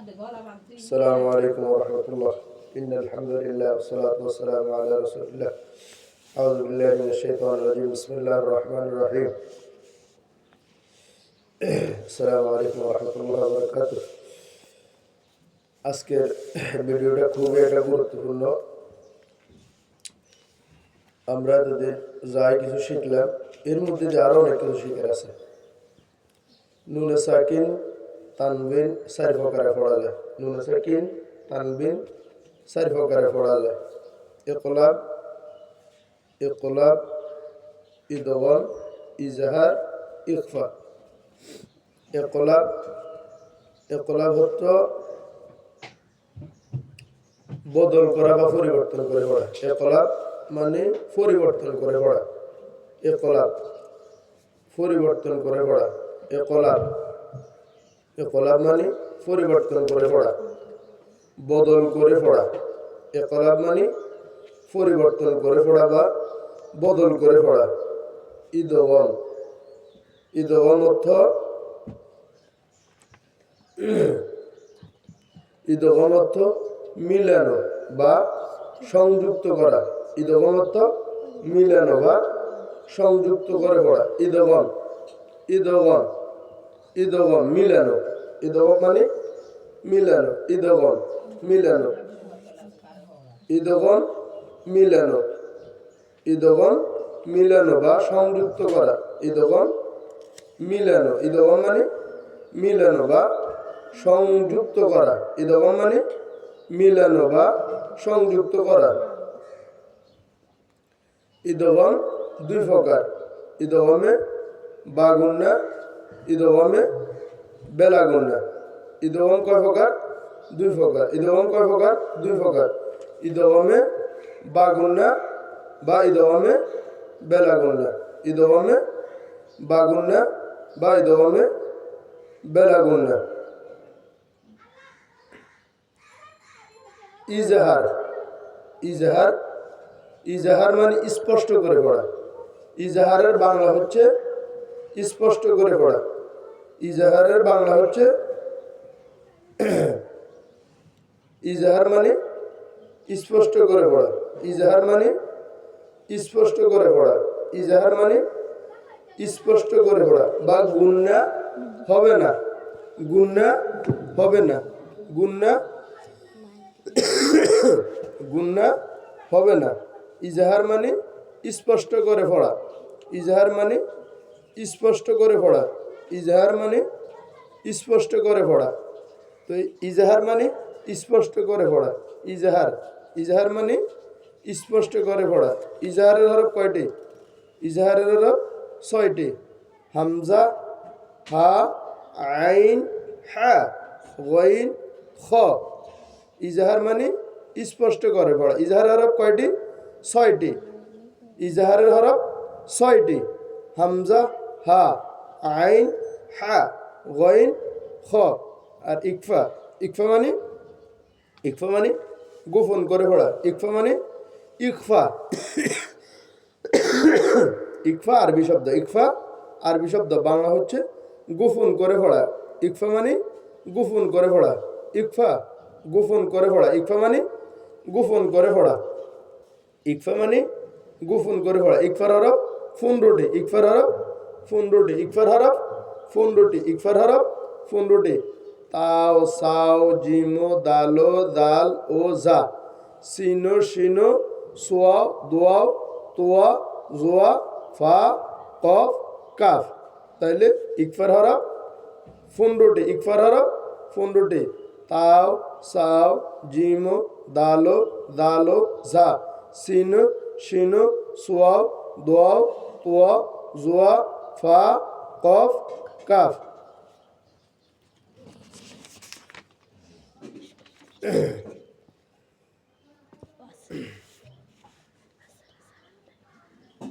السلام عليكم ورحمة الله. إن الحمد لله والصلاة والسلام على رسول الله. أعوذ بالله من الشيطان الرجيم. بسم الله الرحمن الرحيم. السلام عليكم ورحمة الله وبركاته. আজকের ভিডিওটা খুবই একটা গুরুত্বপূর্ণ। আমরা তাদের যাই কিছু শিখলাম, এর মধ্যে যে আরো অনেক কিছু শিখার আছে। নুনে সাকিন তানবিন চার প্রকারে পড়া যায়। নুনে সাকিন তানবিন চার প্রকারে পড়া যায়। ইকলাব, ইকলাব, ইদগাম, ইজহার, ইখফা। ইকলাব, ইকলাব হচ্ছে বদল করা বা পরিবর্তন করে পড়া। ইকলাব মানে পরিবর্তন করে পড়া। ইকলাব পরিবর্তন করে পড়া। ইকলাব, ইকলাব মানে পরিবর্তন করে পড়া, বদল করে পড়া। ইকলাব মানে পরিবর্তন করে পড়া বা বদল করে পড়া। ইদগাম, ইদগাম অর্থ ইদগাম অর্থ মিলানো বা সংযুক্ত করা। ইদগাম অর্থ মিলানো বা সংযুক্ত করে পড়া। ইদগাম, ইদগাম, ইদগাম মিলানো। ইদগাম মানে মিলানো। ইদগাম মিলানো, ইদগাম মিলানো, ইদগাম মিলানো বা সংযুক্ত করা। ইদগাম মিলানো, ইদগাম মানে মিলানো বা সংযুক্ত করা। ইদগাম মানে মিলানো বা সংযুক্ত করা। ইদগাম দুই প্রকার। ইদগামে বাগুন্না, ইদগামে বেলাগুন্না। ইদগাম কয় প্রকার? দুই প্রকার। ইদগাম কয় প্রকার? দুই প্রকার। ইদগামে বাগুন্না বা ইদগামে বেলাগুন্না। ইদগামে বাগুন্না বা ইদগামে বেলাগুন্না। ইজহার, ইজহার, ইজহার মানে স্পষ্ট করে পড়া। ইজহারের বাংলা হচ্ছে স্পষ্ট করে পড়া। ইজহারের বাংলা হচ্ছে ইজহার মানে স্পষ্ট করে পড়া। ইজহার মানে স্পষ্ট করে পড়া। ইজহার মানে স্পষ্ট করে পড়া বা গুন্না হবে না, গুন্না হবে না, গুন্না গুন্না হবে না। ইজহার মানে স্পষ্ট করে পড়া। ইজহার মানে স্পষ্ট করে পড়া। ইজহার মানে স্পষ্ট করে পড়া। তো ইজহার মানে স্পষ্ট করে পড়া। ইজহার, ইজহার মানে স্পষ্ট করে পড়া। ইজহারের হরফ কয়টি? ইজহারের হরফ 6টি। হামজা, হা, আইন, হা, গাইন, খ। ইজহার মানে স্পষ্ট করে পড়া। ইজহারের হরফ কয়টি? 6টি। ইজহারের হরফ 6টি। হামজা, হা, আইন, হা, গাইন, খ। আর ইকফা, ইকফা মানে ইকফা মানে গোপন করে পড়া। ইকফা মানে ইকফা, ইকফা আরবি শব্দ। ইকফা আরবি শব্দ, বাংলা হচ্ছে গোপন করে পড়া। ইকফা মানে গোপন করে পড়া। ইকফা গোপন করে পড়া। ইকফা মানে গোপন করে পড়া। ইকফা মানে গোপন করে পড়া। ইকফার হরফ 15টি। ইকফার হরফ 15টি। ইকফার হরফ 15টি। ইকফার হরফ 15টি। তাও, সাও, জিমো, দালো, দাল ও জা। সিনো, শিনো, সোয়াও, দোয়াও, তোয়া, জোয়া, ফা, কফ, কাফ। তাইলে ইকফার হরফ 15টি। ইকফার হরফ 15টি। তাও, সাও, জিমো, দালো, দালো, জা। সিনো, শিনো, সোয়াও, দোয়াও, তোয়া, জোয়া, ফা, কফ, কাফ।